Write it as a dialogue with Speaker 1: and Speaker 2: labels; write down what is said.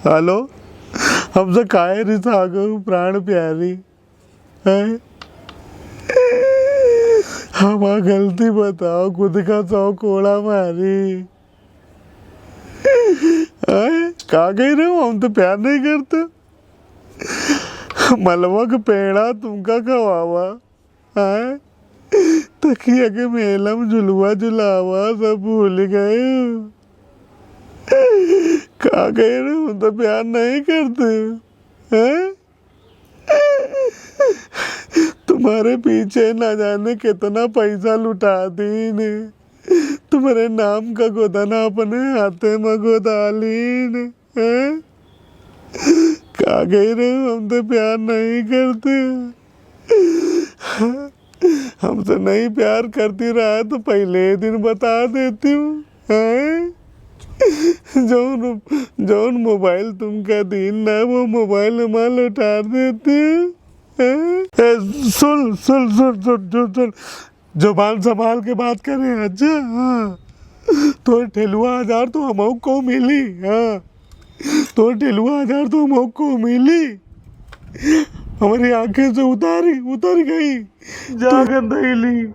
Speaker 1: Hello, हमसे काहे रिसा गऊ प्राण प्यारी है। हमारा गलती बताओ, खुद का 100 कोड़ा मारी है। कहा गई रहे हो, हम तो प्यार नहीं करते। मलवा का पेड़ा तुमका खवावा है, तकिया के मेला में झुलवा झुलावा सब भूल गए। कहा गए रहे हो, तो प्यार नहीं करते हैं। तुम्हारे पीछे ना जाने कितना पैसा लुटा दी ने, तुम्हारे नाम का गोदाना अपने हाथे में गोदालीन है। कहा गई रहे हो, हम तो प्यार नहीं करते। हमसे नहीं प्यार करती रहा तो पहले दिन बता देती हूँ हैं। जौन मोबाइल तुमका दिन ना वो मोबाइल हमारा लौटा देती हैं। सुन सुन सुन सुन सुन सुन, जुबान संभाल के बात करें। अच्छा हाँ, तो ठेलुआ 1000 तो हम को मिली। हाँ, तो ठेलुआ 1000 तो हम को मिली। हमारी आंखें से उतर गई। जागन दहली।